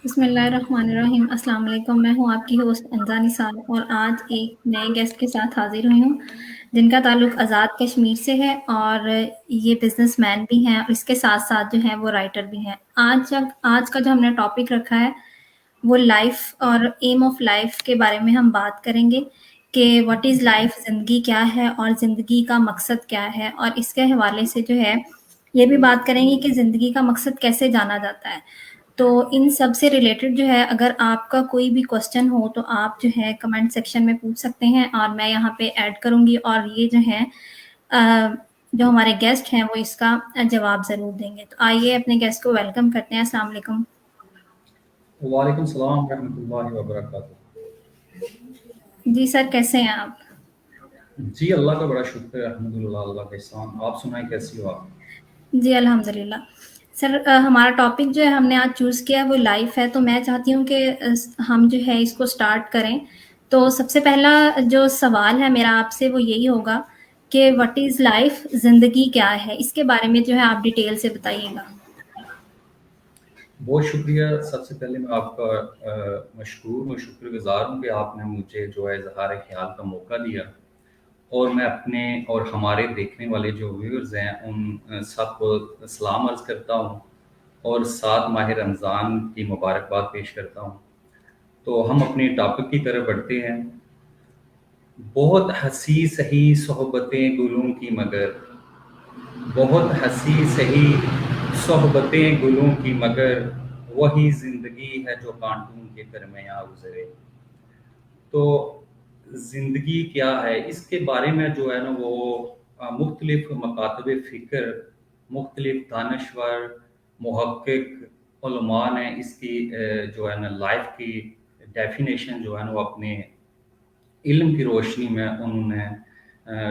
بسم اللہ الرحمن الرحیم۔ السلام علیکم، میں ہوں آپ کی ہوسٹ انزا نثار اور آج ایک نئے گیسٹ کے ساتھ حاضر ہوئی ہوں جن کا تعلق آزاد کشمیر سے ہے اور یہ بزنس مین بھی ہیں اور اس کے ساتھ ساتھ جو ہیں وہ رائٹر بھی ہیں۔ آج کا جو ہم نے ٹاپک رکھا ہے وہ لائف اور ایم آف لائف کے بارے میں ہم بات کریں گے کہ واٹ از لائف، زندگی کیا ہے اور زندگی کا مقصد کیا ہے، اور اس کے حوالے سے جو ہے یہ بھی بات کریں گے کہ زندگی کا مقصد کیسے جانا جاتا ہے۔ تو ان سب سے ریلیٹڈ جو ہے اگر آپ کا کوئی بھی کوسچن ہو تو آپ جو ہے کمنٹ سیکشن میں پوچھ سکتے ہیں اور میں یہاں پہ ایڈ کروں گی، اور یہ جو ہے جو ہمارے گیسٹ ہیں وہ اس کا جواب ضرور دیں گے۔ تو آئیے اپنے گیسٹ کو ویلکم کرتے ہیں۔ السلام علیکم۔ وعلیکم السلام ورحمۃ اللہ وبرکاتہ۔ جی سر، کیسے ہیں آپ؟ جی اللہ کا بڑا شکر ہے، الحمدللہ، اللہ کا احسان۔ آپ سنائیں کیسی ہو آپ؟ جی الحمدللہ۔ سر ہمارا ٹاپک جو ہے ہم نے آج چوز کیا ہے وہ لائف ہے، تو میں چاہتی ہوں کہ ہم جو ہے اس کو سٹارٹ کریں۔ تو سب سے پہلا جو سوال ہے میرا آپ سے وہ یہی ہوگا کہ وٹ از لائف، زندگی کیا ہے، اس کے بارے میں جو ہے آپ ڈیٹیل سے بتائیے گا۔ بہت شکریہ۔ سب سے پہلے میں آپ کا مشکور و شکر گزار ہوں کہ آپ نے مجھے جو ہے اظہار خیال کا موقع دیا، اور میں اپنے اور ہمارے دیکھنے والے جو ویورز ہیں ان سب کو سلام عرض کرتا ہوں اور ساتھ ماہ رمضان کی مبارکباد پیش کرتا ہوں۔ تو ہم اپنے ٹاپک کی طرف بڑھتے ہیں۔ بہت ہنسی سہی صحبتیں گلوں کی مگر، بہت ہنسی سہی صحبتیں گلوں کی مگر، وہی زندگی ہے جو کانٹوں کے درمیاں گزرے۔ تو زندگی کیا ہے، اس کے بارے میں جو ہے نا وہ مختلف مکاتب فکر، مختلف دانشور، محقق علماء نے اس کی جو ہے نا لائف کی ڈیفینیشن جو ہے نا وہ اپنے علم کی روشنی میں انہوں نے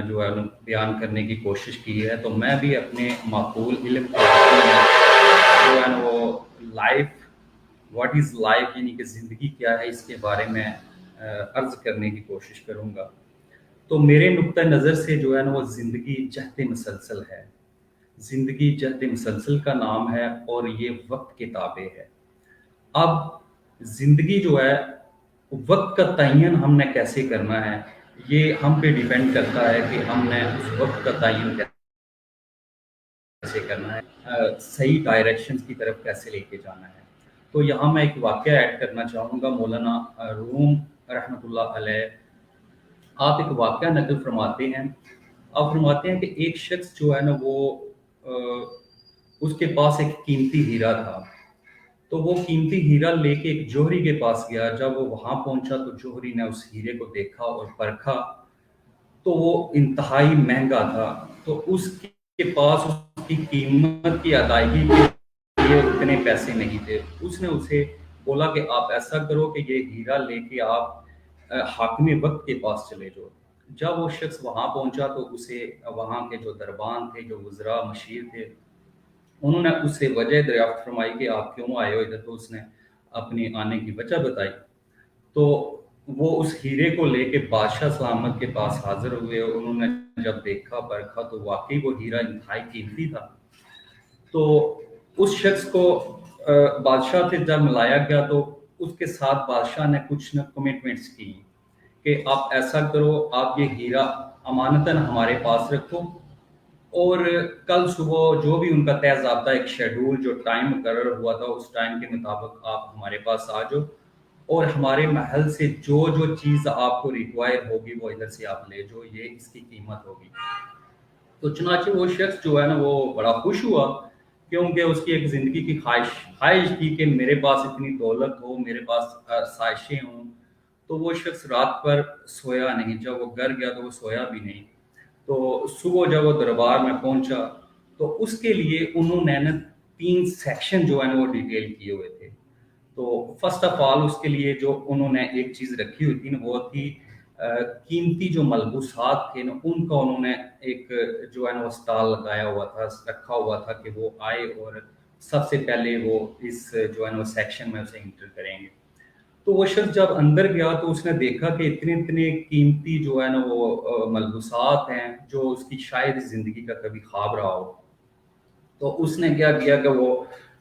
جو ہے بیان کرنے کی کوشش کی ہے۔ تو میں بھی اپنے معقول علم کی روشنی میں جو ہے نا وہ لائف، واٹ از لائف یعنی کہ زندگی کیا ہے، اس کے بارے میں عرض کرنے کی کوشش کروں گا۔ تو میرے نقطہ نظر سے جو ہے نا وہ زندگی جہد مسلسل ہے۔ زندگی جہد مسلسل کا نام ہے اور یہ وقت کے تابع ہے۔ اب زندگی جو ہے وقت کا تعین ہم نے کیسے کرنا ہے، یہ ہم پہ ڈیپینڈ کرتا ہے کہ ہم نے اس وقت کا تعین کیسے کرنا ہے، صحیح ڈائریکشنز کی طرف کیسے لے کے جانا ہے۔ تو یہاں میں ایک واقعہ ایڈ کرنا چاہوں گا۔ مولانا روم رحمۃ اللہ علیہ آپ ایک واقعہ نقل فرماتے ہیں۔ آپ فرماتے ہیں کہ ایک شخص جو ہے نا وہ اس کے پاس ایک قیمتی ہیرا تھا، تو وہ قیمتی ہیرا لے کے ایک جوہری کے پاس گیا۔ جب وہ وہاں پہنچا تو جوہری نے اس ہیرے کو دیکھا اور پرکھا تو وہ انتہائی مہنگا تھا، تو اس کے پاس اس کی قیمت کی ادائیگی کے لیے اتنے پیسے نہیں تھے۔ اس نے اسے بولا کہ آپ ایسا کرو کہ یہ ہیرا لے کے آپ حاکم وقت کے پاس چلے جاؤ۔ جب وہ شخص وہاں پہنچا تو اسے وہاں کے جو دربان تھے، جو وزراء مشیر تھے، انہوں نے اس سے وجہ دریافت فرمائی کہ آپ کیوں آئے ہو ادھر۔ تو اس نے اپنی آنے کی وجہ بتائی۔ تو وہ اس ہیرے کو لے کے بادشاہ سلامت کے پاس حاضر ہوئے، اور انہوں نے جب دیکھا پرکھا تو واقعی وہ ہیرا انتہائی قیمتی تھا۔ تو اس شخص کو بادشاہ سے جب ملایا گیا تو اس کے ساتھ بادشاہ نے کچھ کمٹمنٹس کی کہ آپ ایسا کرو، آپ یہ ہیرا امانتاً ہمارے پاس رکھو، اور کل صبح جو بھی ان کا طے ضابطہ ایک شیڈول جو ٹائم مقرر ہوا تھا اس ٹائم کے مطابق آپ ہمارے پاس آ جاؤ، اور ہمارے محل سے جو جو چیز آپ کو ریکوائر ہوگی وہ ادھر سے آپ لے جاؤ، یہ اس کی قیمت ہوگی۔ تو چنانچہ وہ شخص جو ہے نا وہ بڑا خوش ہوا، کیونکہ اس کی ایک زندگی کی خواہش تھی کہ میرے پاس اتنی دولت ہو، میرے پاس سائشیں ہوں۔ تو وہ شخص رات پر سویا نہیں، جب وہ گھر گیا تو وہ سویا بھی نہیں۔ تو صبح جب وہ دربار میں پہنچا تو اس کے لیے انہوں نے 3 سیکشن جو ہے نا وہ ڈیٹیل کیے ہوئے تھے۔ تو فرسٹ آف آل اس کے لیے جو انہوں نے ایک چیز رکھی ہوئی تھی نا وہ تھی قیمتی جو ملبوسات تھے نا ان کا انہوں نے ایک جو ہے نا وہ اسٹال لگایا ہوا تھا، رکھا ہوا تھا کہ وہ آئے اور سب سے پہلے وہ اس جو ہے نا وہ سیکشن میں اسے انٹر کریں گے۔ تو وہ شخص جب اندر گیا تو اس نے دیکھا کہ اتنے اتنے قیمتی جو ہے نا وہ ملبوسات ہیں جو اس کی شاید زندگی کا کبھی خواب رہا ہو۔ تو اس نے کیا کیا کہ وہ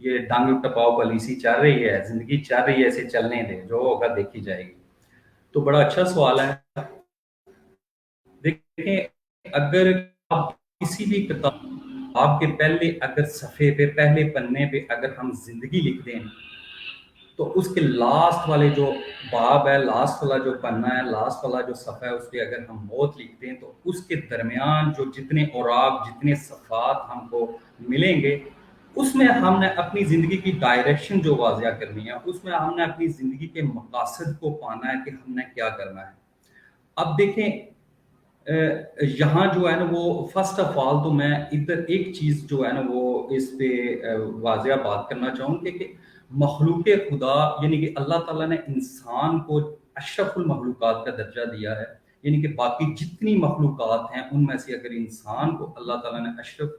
یہ ڈانگ ٹپاؤ پالیسی چل رہی ہے، زندگی چل رہی ہے، ایسے چلنے دیں، جو ہوگا دیکھی جائے گی۔ تو بڑا اچھا سوال ہے۔ دیکھیں، اگر آپ کسی بھی کتاب آپ کے پہلے اگر صفحے پہ، پہلے پنے پہ اگر ہم زندگی لکھ دیں، تو اس کے لاسٹ والے جو باب ہے، لاسٹ والا جو پنا ہے، لاسٹ والا جو صفحہ ہے، اس پہ اگر ہم موت لکھتے ہیں، تو اس کے درمیان جو جتنے اوراق، جتنے صفحات ہم کو ملیں گے، اس میں ہم نے اپنی زندگی کی ڈائریکشن جو واضح کرنی ہے، اس میں ہم نے اپنی زندگی کے مقاصد کو پانا ہے کہ ہم نے کیا کرنا ہے۔ اب دیکھیں، یہاں جو ہے نا وہ فرسٹ آف آل تو میں ادھر ایک چیز جو ہے نا وہ اس پہ واضح بات کرنا چاہوں کہ مخلوق خدا یعنی کہ اللہ تعالیٰ نے انسان کو اشرف المخلوقات کا درجہ دیا ہے، یعنی کہ باقی جتنی مخلوقات ہیں ان میں سے اگر انسان کو اللہ تعالیٰ نے اشرف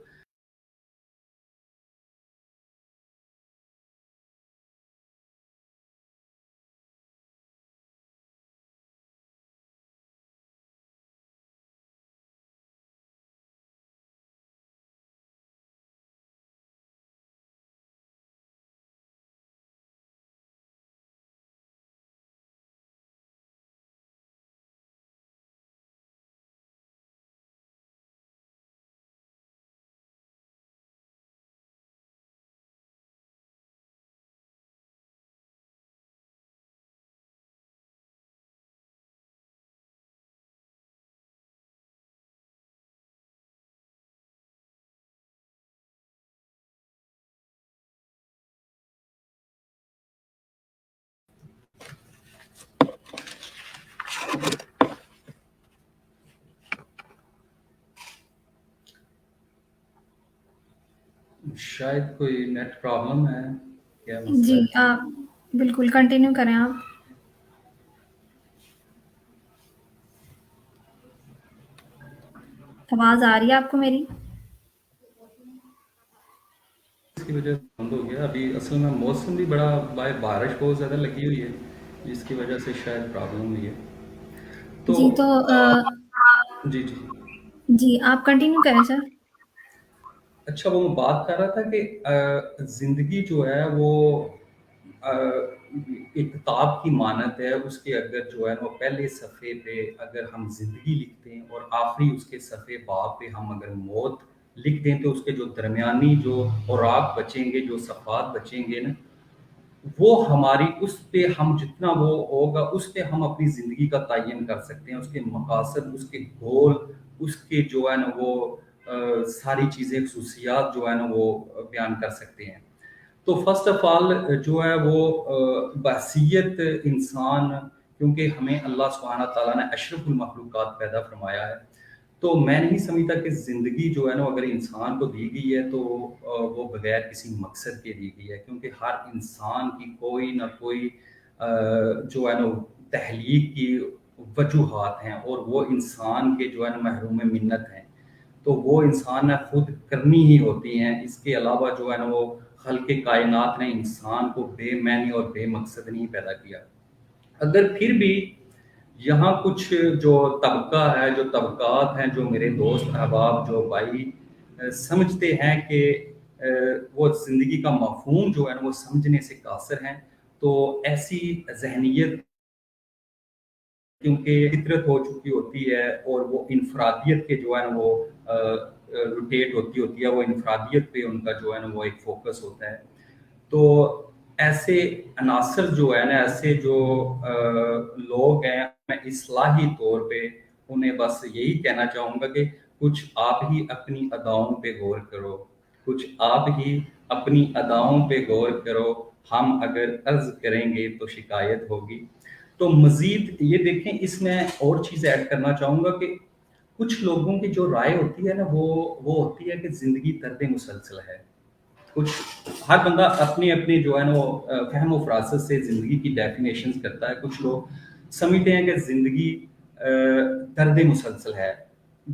شاید کوئی نیٹ پرابلم ہے، کیا مسئلہ جی، ہے؟ آپ بالکل کنٹینیو کریں آپ۔ آواز آ رہی ہے آپ کو میری؟ اس کی وجہ سے بند ہو گیا۔ ابھی اصل میں موسم بھی بڑا بارش بہت زیادہ لگی ہوئی ہے، جس کی وجہ سے شاید پرابلم ہوئی ہے۔ تو جی تو جی جی، جی آپ کنٹینیو کریں سر۔ اچھا، وہ میں بات کر رہا تھا کہ زندگی جو ہے وہ ایک کتاب کی مانند ہے۔ اس کے اگر جو ہے وہ پہلے صفحے پہ اگر ہم زندگی لکھتے ہیں اور آخری اس کے صفحے باب پہ ہم اگر موت لکھ دیں، تو اس کے جو درمیانی جو اوراق بچیں گے، جو صفحات بچیں گے نا، وہ ہماری اس پہ ہم جتنا وہ ہوگا اس پہ ہم اپنی زندگی کا تعین کر سکتے ہیں، اس کے مقاصد، اس کے گول، اس کے جو ہے نا وہ ساری چیزیں، خصوصیات جو ہے نا وہ بیان کر سکتے ہیں۔ تو فرسٹ آف آل جو ہے وہ بحثیت انسان، کیونکہ ہمیں اللہ سبحانہ تعالیٰ نے اشرف المخلوقات پیدا فرمایا ہے، تو میں نہیں سمجھتا کہ زندگی جو ہے نا اگر انسان کو دی گئی ہے تو وہ بغیر کسی مقصد کے دی گئی ہے، کیونکہ ہر انسان کی کوئی نہ کوئی جو ہے نا تخلیق کی وجوہات ہیں، اور وہ انسان کے جو ہے نا محروم منت ہیں، تو وہ انسان نے خود کرنی ہی ہوتی ہیں۔ اس کے علاوہ جو ہے نا وہ خلق کائنات نے انسان کو بے معنی اور بے مقصد نہیں پیدا کیا۔ اگر پھر بھی یہاں کچھ جو طبقہ ہے، جو طبقات ہیں، جو میرے دوست احباب، جو بھائی سمجھتے ہیں کہ وہ زندگی کا مفہوم جو ہے نا وہ سمجھنے سے قاصر ہیں، تو ایسی ذہنیت کیونکہ فطرت ہو چکی ہوتی ہے، اور وہ انفرادیت کے جو ہے نا وہ روٹیٹ ہوتی ہے، وہ انفرادیت پہ ان کا جو ہے نا وہ ایک فوکس ہوتا ہے۔ تو ایسے عناصر جو ہے نا، ایسے جو لوگ ہیں، میں اصلاحی طور پہ انہیں بس یہی کہنا چاہوں گا کہ کچھ آپ ہی اپنی اداؤں پہ غور کرو، کچھ آپ ہی اپنی اداؤں پہ غور کرو، ہم اگر عرض کریں گے تو شکایت ہوگی۔ تو مزید یہ دیکھیں، اس میں اور چیز ایڈ کرنا چاہوں گا کہ کچھ لوگوں کی جو رائے ہوتی ہے نا وہ ہوتی ہے کہ زندگی طرز مسلسل ہے۔ کچھ ہر بندہ اپنی اپنی جو ہے نا وہ فہم و فراست سے زندگی کی ڈیفینیشنز کرتا ہے۔ کچھ لوگ سمجھتے ہیں کہ زندگی طرز مسلسل ہے۔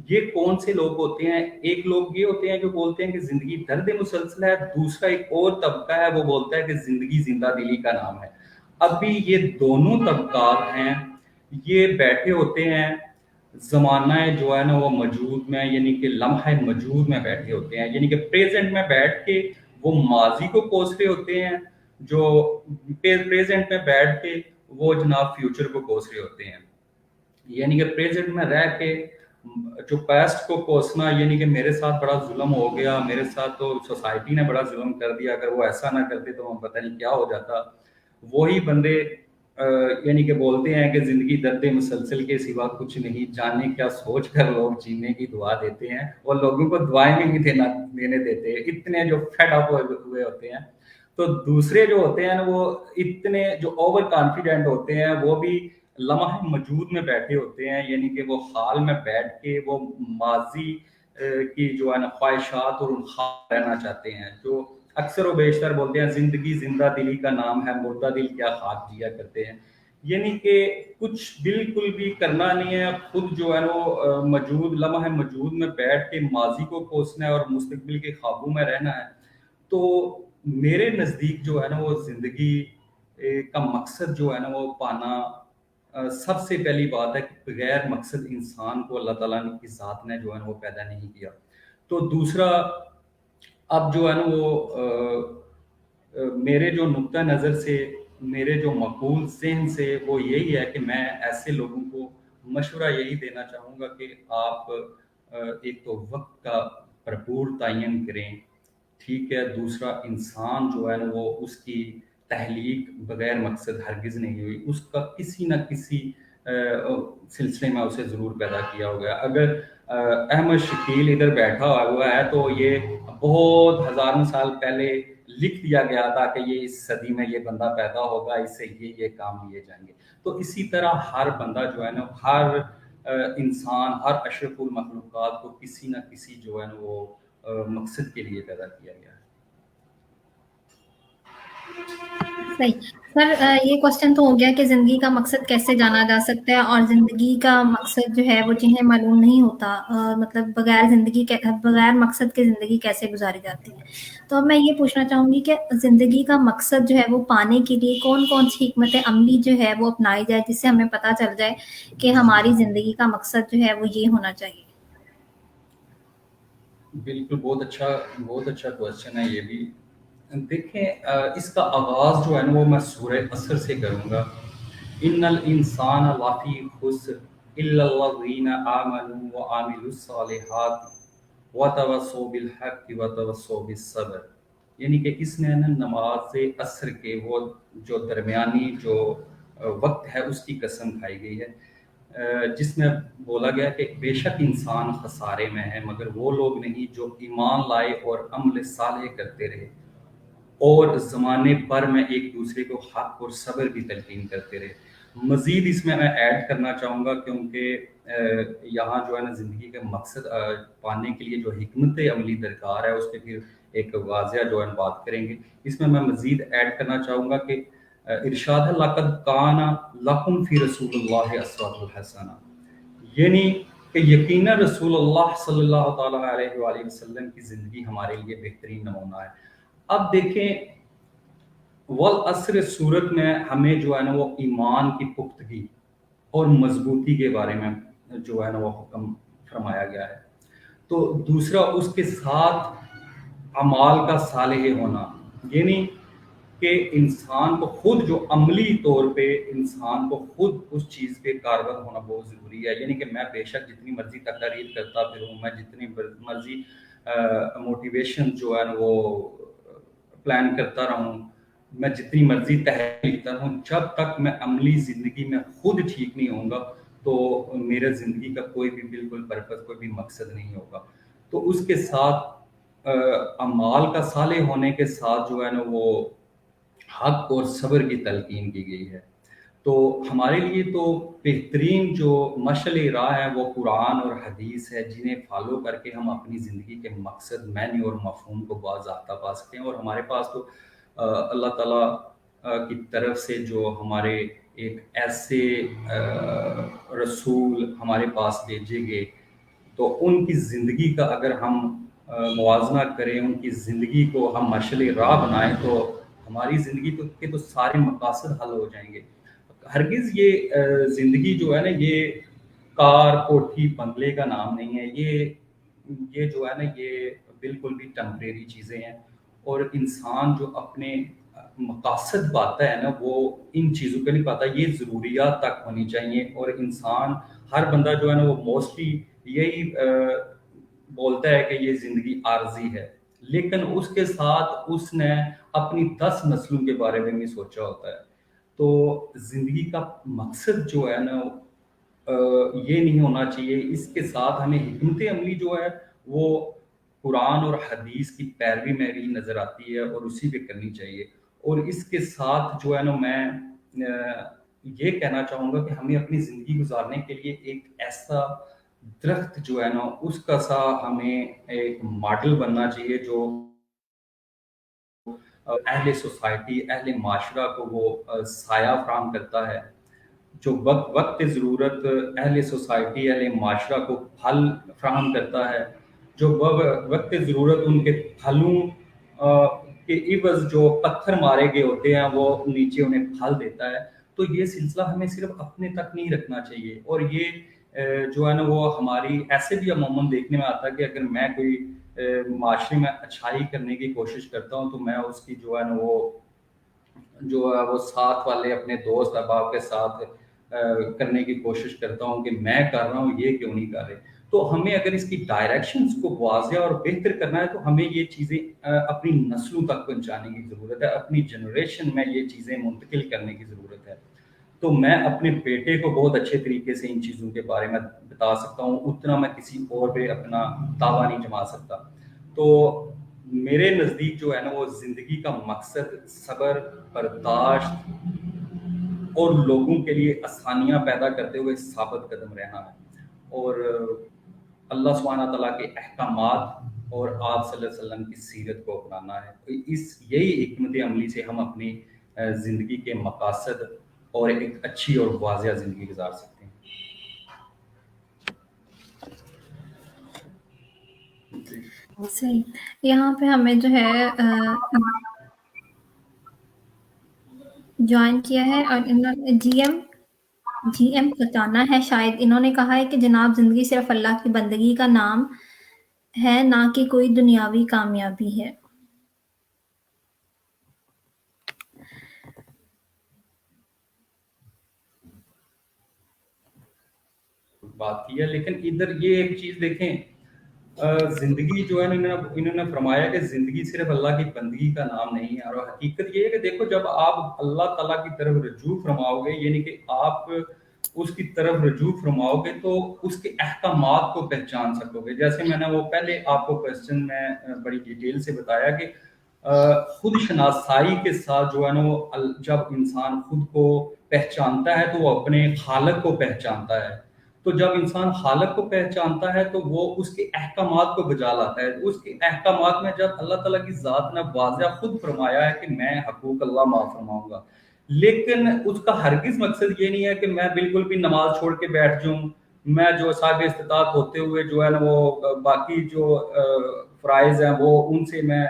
یہ کون سے لوگ ہوتے ہیں؟ ایک لوگ یہ ہوتے ہیں جو بولتے ہیں کہ زندگی طرز مسلسل ہے، دوسرا ایک اور طبقہ ہے وہ بولتا ہے کہ زندگی زندہ دلی کا نام ہے۔ اب بھی یہ دونوں طبقات ہیں، یہ بیٹھے ہوتے ہیں زمانہ جو ہے نا وہ موجود میں، یعنی کہ لمحہ موجود میں بیٹھے ہوتے ہیں، یعنی کہ پریزنٹ میں بیٹھ کے وہ ماضی کو کوس رہے ہوتے ہیں، جو پریزنٹ میں بیٹھ کے وہ جناب فیوچر کو کوس رہے ہوتے ہیں. یعنی کہ پریزنٹ میں رہ کے جو پاسٹ کو کوسنا، یعنی کہ میرے ساتھ بڑا ظلم ہو گیا، میرے ساتھ تو سوسائٹی نے بڑا ظلم کر دیا، اگر وہ ایسا نہ کرتے تو ہم پتہ نہیں کیا ہو جاتا. وہی بندے یعنی کہ بولتے ہیں کہ زندگی درد مسلسل کے سوا کچھ نہیں، جانے کیا سوچ کر لوگ جینے کی دعا دیتے ہیں، اور لوگوں کو دعائیں بھی نہیں دینے دیتے، اتنے جو فیڈ اپ ہوئے ہوتے ہیں. تو دوسرے جو ہوتے ہیں وہ اتنے جو اوور کانفیڈنٹ ہوتے ہیں، وہ بھی لمحہ موجود میں بیٹھے ہوتے ہیں، یعنی کہ وہ حال میں بیٹھ کے وہ ماضی کی جو ہے نا خواہشات اور خواب رہنا چاہتے ہیں. جو اکثر و بیشتر بولتے ہیں زندگی زندہ دلی کا نام ہے، مردہ دل کیا خاک جیا کرتے ہیں. یعنی کہ کچھ بالکل بھی کرنا نہیں ہے، خود جو ہے وہ موجود لمحہ موجود میں بیٹھ کے ماضی کو کوسنا ہے اور مستقبل کے خوابوں میں رہنا ہے. تو میرے نزدیک جو ہے نا وہ زندگی کا مقصد جو ہے نا وہ پانا، سب سے پہلی بات ہے کہ بغیر مقصد انسان کو اللہ تعالیٰ کی ذات نے جو ہے نا وہ پیدا نہیں کیا. تو دوسرا اب جو ہے نا وہ میرے جو نقطہ نظر سے، میرے جو مقبول ذہن سے وہ یہی ہے کہ میں ایسے لوگوں کو مشورہ یہی دینا چاہوں گا کہ آپ ایک تو وقت کا بھرپور تعین کریں، ٹھیک ہے. دوسرا انسان جو ہے نا وہ اس کی تحلیق بغیر مقصد ہرگز نہیں ہوئی، اس کا کسی نہ کسی سلسلے میں اسے ضرور پیدا کیا ہوگا. اگر احمد شکیل ادھر بیٹھا ہوا ہے تو یہ بہت ہزاروں سال پہلے لکھ دیا گیا تھا کہ یہ اس صدی میں یہ بندہ پیدا ہوگا، اس سے یہ کام لیے جائیں گے. تو اسی طرح ہر بندہ جو ہے نا، ہر انسان، ہر اشرف المخلوقات کو کسی نہ کسی جو ہے نا وہ مقصد کے لیے پیدا کیا گیا ہے. صحیح سر، یہ کوشچن تو ہو گیا کہ زندگی کا مقصد کیسے جانا جا سکتا ہے، اور زندگی کا مقصد جو ہے وہ جنہیں معلوم نہیں ہوتا، مطلب بغیر مقصد کے زندگی کیسے گزاری جاتی ہے. تو اب میں یہ پوچھنا چاہوں گی کہ زندگی کا مقصد جو ہے وہ پانے کے لیے کون کون سی حکمت عملی جو ہے وہ اپنائی جائے، جس سے ہمیں پتہ چل جائے کہ ہماری زندگی کا مقصد جو ہے وہ یہ ہونا چاہیے. بالکل، بہت اچھا کوشچن ہے یہ بھی. دیکھیں اس کا آغاز جو ہے نا وہ میں سورہ عصر سے کروں گا. ان الانسان لفی خسر الا الذین آمنوا وعملوا الصالحات وتواصوا بالحق وتواصوا بالصبر. یعنی کہ اس نے نماز عصر کے وہ جو درمیانی جو وقت ہے اس کی قسم کھائی گئی ہے، جس میں بولا گیا کہ بے شک انسان خسارے میں ہے، مگر وہ لوگ نہیں جو ایمان لائے اور عمل صالح کرتے رہے اور زمانے بھر میں ایک دوسرے کو حق اور صبر کی تلقین کرتے رہے. مزید اس میں ایڈ کرنا چاہوں گا، کیونکہ یہاں جو ہے نا زندگی کا مقصد پانے کے لیے جو حکمت عملی درکار ہے اس پہ پھر ایک واضح جو ہے بات کریں گے. اس میں مزید ایڈ کرنا چاہوں گا کہ ارشاد ہے لقد کان لکم فی رسول اللہ اسوۃ الحسنہ، یعنی کہ یقینا رسول اللہ صلی اللہ تعالیٰ علیہ وآلہ وسلم کی زندگی ہمارے لیے بہترین نمونہ ہے. اب دیکھیں والعصر صورت میں ہمیں جو ہے نا وہ ایمان کی پختگی اور مضبوطی کے بارے میں جو ہے نا وہ حکم فرمایا گیا ہے. تو دوسرا اس کے ساتھ اعمال کا صالح ہونا، یعنی کہ انسان کو خود جو عملی طور پہ انسان کو خود اس چیز پہ کاربند ہونا بہت ضروری ہے. یعنی کہ میں بے شک جتنی مرضی تقاریر کرتا پھروں، میں جتنی مرضی موٹیویشن جو ہے نا وہ پلان کرتا رہوں، میں جتنی مرضی تحریر لکھتا رہوں، جب تک میں عملی زندگی میں خود ٹھیک نہیں ہوں گا تو میرے زندگی کا کوئی بھی بالکل پرپس، کوئی بھی مقصد نہیں ہوگا. تو اس کے ساتھ اعمال کا صالح ہونے کے ساتھ جو ہے نا وہ حق اور صبر کی تلقین کی گئی ہے. تو ہمارے لیے تو بہترین جو مشعل راہ ہے وہ قرآن اور حدیث ہے، جنہیں فالو کر کے ہم اپنی زندگی کے مقصد، معنی اور مفہوم کو باضابطہ پا سکتے ہیں. اور ہمارے پاس تو اللہ تعالیٰ کی طرف سے جو ہمارے ایک ایسے رسول ہمارے پاس بھیجے گئے، تو ان کی زندگی کا اگر ہم موازنہ کریں، ان کی زندگی کو ہم مشعل راہ بنائیں تو ہماری زندگی کے تو سارے مقاصد حل ہو جائیں گے. ہرگز یہ زندگی جو ہے نا یہ کار، کوٹھی، بنگلے کا نام نہیں ہے. یہ جو ہے نا یہ بالکل بھی ٹمپریری چیزیں ہیں. اور انسان جو اپنے مقاصد پاتا ہے نا وہ ان چیزوں پہ نہیں پاتا. یہ ضروریات تک ہونی چاہیے. اور انسان ہر بندہ جو ہے نا وہ موسٹلی یہی بولتا ہے کہ یہ زندگی عارضی ہے, لیکن اس کے ساتھ اس نے اپنی 10 نسلوں کے بارے میں بھی سوچا ہوتا ہے. تو زندگی کا مقصد جو ہے نا یہ نہیں ہونا چاہیے. اس کے ساتھ ہمیں حکمت عملی جو ہے وہ قرآن اور حدیث کی پیروی میں بھی نظر آتی ہے اور اسی پہ کرنی چاہیے. اور اس کے ساتھ جو ہے نا میں یہ کہنا چاہوں گا کہ ہمیں اپنی زندگی گزارنے کے لیے ایک ایسا درخت جو ہے نا اس کا سا ہمیں ایک ماڈل بننا چاہیے جو اہل سوسائٹی, اہل معاشرہ کو وہ سایہ فراہم کرتا ہے, جو وقت ضرورت اہل سوسائٹی, اہل معاشرہ کو پھل فراہم کرتا ہے, جو وقت ضرورت ان کے پھلوں کے عوض جو پتھر مارے گئے ہوتے ہیں وہ نیچے انہیں پھل دیتا ہے. تو یہ سلسلہ ہمیں صرف اپنے تک نہیں رکھنا چاہیے. اور یہ جو ہے نا وہ ہماری ایسے بھی عموماً دیکھنے میں آتا ہے کہ اگر میں کوئی معاشرے میں اچھائی کرنے کی کوشش کرتا ہوں تو میں اس کی جو ہے نا وہ ساتھ والے اپنے دوست احباب کے ساتھ کرنے کی کوشش کرتا ہوں کہ میں کر رہا ہوں یہ کیوں نہیں کر رہے. تو ہمیں اگر اس کی ڈائریکشنز کو واضح اور بہتر کرنا ہے تو ہمیں یہ چیزیں اپنی نسلوں تک پہنچانے کی ضرورت ہے, اپنی جنریشن میں یہ چیزیں منتقل کرنے کی ضرورت ہے. تو میں اپنے بیٹے کو بہت اچھے طریقے سے ان چیزوں کے بارے میں بتا سکتا ہوں, اتنا میں کسی اور پہ اپنا دعویٰ نہیں جما سکتا. تو میرے نزدیک جو ہے نا وہ زندگی کا مقصد صبر, برداشت اور لوگوں کے لیے آسانیاں پیدا کرتے ہوئے ثابت قدم رہنا ہے, اور اللہ سبحانہ تعالیٰ کے احکامات اور آپ صلی اللہ علیہ وسلم کی سیرت کو اپنانا ہے. تو یہی حکمت عملی سے ہم اپنی زندگی کے مقاصد اور ایک اچھی اور واضح زندگی گزار سکتے ہیں. صحیح. یہاں پہ ہمیں جو ہے جوائن کیا ہے اور جی ایم ختانہ ہے شاید, انہوں نے کہا ہے کہ جناب زندگی صرف اللہ کی بندگی کا نام ہے, نہ کہ کوئی دنیاوی کامیابی ہے. بات کی ہے, لیکن ادھر یہ ایک چیز دیکھیں, زندگی جو ہے انہوں نے فرمایا کہ زندگی صرف اللہ کی بندگی کا نام نہیں ہے. اور حقیقت یہ ہے کہ دیکھو جب آپ اللہ تعالیٰ کی طرف رجوع فرماؤ گے, یعنی کہ آپ اس کی طرف رجوع فرماؤ گے تو اس کے احکامات کو پہچان سکو گے. جیسے میں نے وہ پہلے آپ کو کوسچن میں بڑی ڈیٹیل سے بتایا کہ خود شناسائی کے ساتھ جو ہے نا وہ جب انسان خود کو پہچانتا ہے تو وہ اپنے خالق کو پہچانتا ہے. تو جب انسان خالق کو پہچانتا ہے تو وہ اس کے احکامات کو بجا لاتا ہے. اس کے احکامات میں جب اللہ تعالیٰ کی ذات نے واضح خود فرمایا ہے کہ میں حقوق اللہ معاف فرماؤں گا, لیکن اس کا ہرگز مقصد یہ نہیں ہے کہ میں بالکل بھی نماز چھوڑ کے بیٹھ جاؤں, میں جو صاحب استطاعت ہوتے ہوئے جو ہے نا وہ باقی جو فرائض ہیں وہ ان سے میں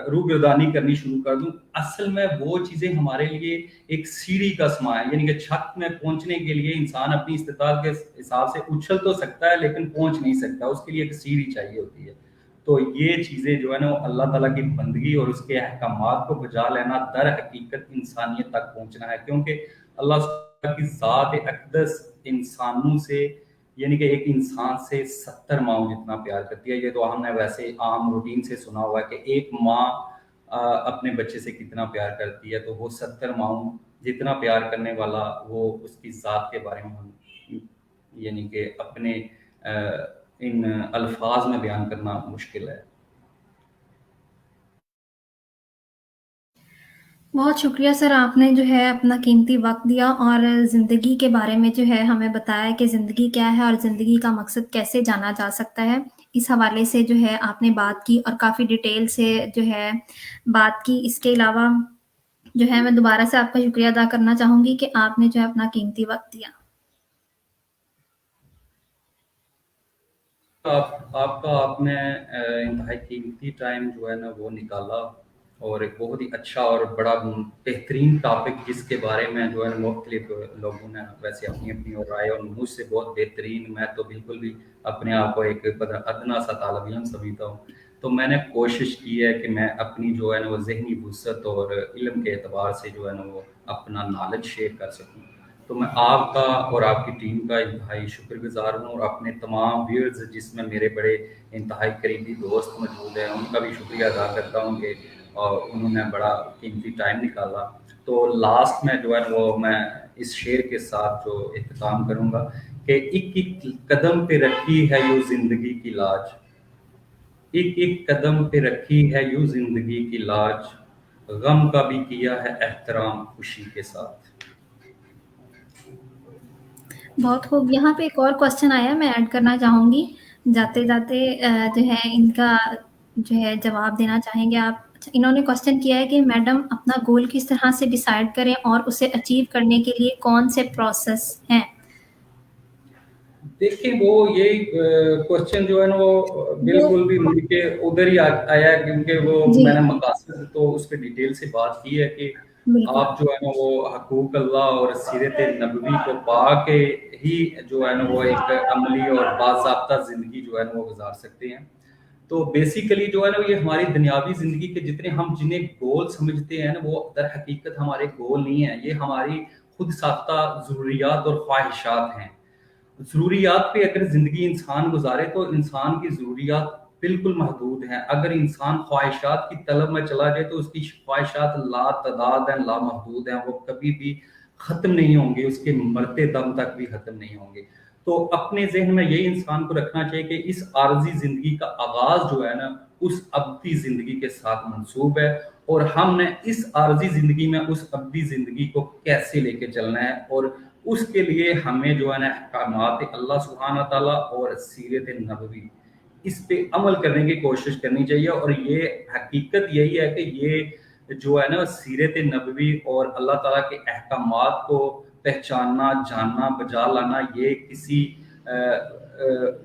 روگردانی کرنی شروع کر دوں. اصل میں وہ چیزیں ہمارے لیے ایک سیڑھی کا سما ہے, یعنی کہ چھت میں پہنچنے کے لیے انسان اپنی استطاعت کے حساب سے اچھل تو سکتا ہے لیکن پہنچ نہیں سکتا, اس کے لیے ایک سیڑھی چاہیے ہوتی ہے. تو یہ چیزیں جو ہے نا اللہ تعالیٰ کی بندگی اور اس کے احکامات کو بجا لینا در حقیقت انسانیت تک پہنچنا ہے, کیونکہ اللہ کی ذات اقدس انسانوں سے یعنی کہ ایک انسان سے 70 ماؤں جتنا پیار کرتی ہے. یہ تو ہم نے ویسے عام روٹین سے سنا ہوا ہے کہ ایک ماں اپنے بچے سے کتنا پیار کرتی ہے, تو وہ 70 ماؤں جتنا پیار کرنے والا وہ اس کی ذات کے بارے میں ہم یعنی کہ اپنے ان الفاظ میں بیان کرنا مشکل ہے. بہت شکریہ سر, آپ نے جو ہے اپنا قیمتی وقت دیا اور زندگی کے بارے میں جو ہے ہمیں بتایا کہ زندگی کیا ہے اور زندگی کا مقصد کیسے جانا جا سکتا ہے. اس حوالے سے جو ہے آپ نے بات کی اور کافی ڈیٹیل سے جو ہے بات کی. اس کے علاوہ جو ہے میں دوبارہ سے آپ کا شکریہ ادا کرنا چاہوں گی کہ آپ نے جو ہے اپنا قیمتی وقت دیا. آپ نے انتہائی قیمتی ٹائم جو ہے نا وہ نکالا, اور ایک بہت ہی اچھا اور بڑا بہترین ٹاپک جس کے بارے میں جو ہے مختلف لوگوں نے ویسے اپنی اپنی اور رائے, اور مجھ سے بہت بہترین, میں تو بالکل بھی اپنے آپ کو ایک ادنا سا طالب علم سمجھتا ہوں. تو میں نے کوشش کی ہے کہ میں اپنی جو ہے نا وہ ذہنی وسعت اور علم کے اعتبار سے جو ہے نا وہ اپنا نالج شیئر کر سکوں. تو میں آپ کا اور آپ کی ٹیم کا انتہائی شکر گزار ہوں، اور اپنے تمام ویئرز جس میں میرے بڑے انتہائی قریبی دوست موجود ہیں ان کا بھی شکریہ ادا کرتا ہوں کہ انہوں نے بڑا قیمتی ٹائم نکالا. تو لاسٹ میں جو ہے وہ میں اس شعر کے ساتھ جو اختتام کروں گا کہ ایک ایک قدم پہ رکھی ہے یوں زندگی کی لاج، ایک ایک قدم پہ رکھی ہے یوں زندگی کی لاج، غم کا بھی کیا ہے احترام خوشی کے ساتھ. بہت خوب. یہاں پہ ایک اور کوشچن آیا میں ایڈ کرنا چاہوں گی جاتے جاتے، جو ہے ان کا جو ہے جواب دینا چاہیں گے آپ. انہوں نے کوشچن کیا ہے کہ میڈم اپنا گول کس طرح سے ڈیسائیڈ کریں اور اسے اچیو کرنے کے لیے کون سے پروسیس ہیں؟ دیکھیں وہ یہی کوشچن جو ہے نا وہ بالکل بھی مجھ کے ادھر ہی آیا ہے، کیونکہ وہ جی میں نے مقاصد تو اس پہ ڈیٹیل سے بات کی ہے کہ بالکل آپ جو ہے نا وہ حقوق اللہ اور سیرت نبوی کو پا کے ہی جو ہے نا وہ ایک عملی اور باضابطہ زندگی جو ہے نا وہ گزار سکتے ہیں. تو بیسیکلی جو ہے نا یہ ہماری دنیاوی زندگی کے جتنے ہم جنہیں گول سمجھتے ہیں نا وہ در حقیقت ہمارے گول نہیں ہیں، یہ ہماری خود ساختہ ضروریات اور خواہشات ہیں. ضروریات پہ اگر زندگی انسان گزارے تو انسان کی ضروریات بالکل محدود ہیں. اگر انسان خواہشات کی طلب میں چلا جائے تو اس کی خواہشات لا تعداد ہیں، لا محدود ہیں، وہ کبھی بھی ختم نہیں ہوں گے، اس کے مرتے دم تک بھی ختم نہیں ہوں گے. تو اپنے ذہن میں یہی انسان کو رکھنا چاہیے کہ اس عارضی زندگی کا آغاز جو ہے نا اس ابدی زندگی کے ساتھ منسوب ہے، اور ہم نے اس عارضی زندگی میں اس ابدی زندگی کو کیسے لے کے چلنا ہے، اور اس کے لیے ہمیں جو ہے نا احکامات اللہ سبحانہ تعالیٰ اور سیرت نبوی اس پہ عمل کرنے کی کوشش کرنی چاہیے. اور یہ حقیقت یہی ہے کہ یہ جو ہے نا سیرت نبوی اور اللہ تعالیٰ کے احکامات کو پہچاننا، جاننا، بجا لانا یہ کسی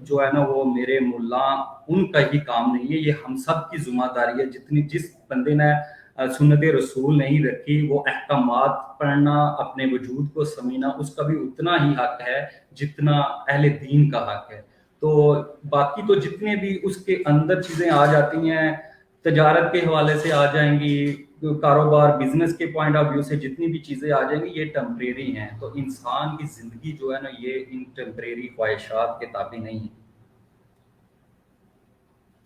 جو ہے نا وہ میرے ملا ان کا ہی کام نہیں ہے، یہ ہم سب کی ذمہ داری ہے. جس بندے نے سنت رسول نہیں رکھی وہ احکامات پڑھنا، اپنے وجود کو سمجھنا اس کا بھی اتنا ہی حق ہے جتنا اہل دین کا حق ہے. تو باقی تو جتنے بھی اس کے اندر چیزیں آ جاتی ہیں، تجارت کے حوالے سے آ جائیں گی، کاروبار بزنس کے پوائنٹ آف ویو سے جتنی بھی چیزیں آ جائیں گی یہ ٹیمپریری ہیں. تو انسان کی زندگی جو ہے نا یہ ان ٹیمپریری خواہشات کے تابع نہیں ہے.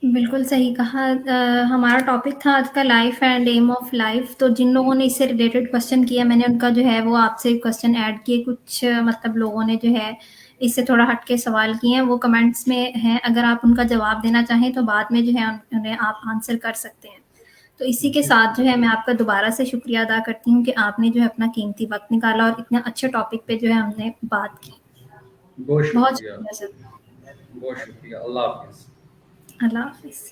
بالکل صحیح کہا. ہمارا ٹاپک تھا آج کا life and aim of life. تو جن لوگوں نے اس سے ریلیٹڈ کوشچن کیا میں نے ان کا جو ہے وہ آپ سے کوشچن ایڈ کیے. کچھ مطلب لوگوں نے جو ہے اس سے تھوڑا ہٹ کے سوال کیے ہیں، وہ کمنٹس میں ہیں، اگر آپ ان کا جواب دینا چاہیں تو بعد میں جو ہے انہیں آپ آنسر کر سکتے ہیں. تو اسی کے ساتھ جو ہے میں آپ کا دوبارہ سے شکریہ ادا کرتی ہوں کہ آپ نے جو ہے اپنا قیمتی وقت نکالا اور اتنا اچھے ٹاپک پہ جو ہے ہم نے بات کی. بہت بہت شکریہ، شکریہ سر. بہت شکریہ. اللہ حافظ. اللہ حافظ.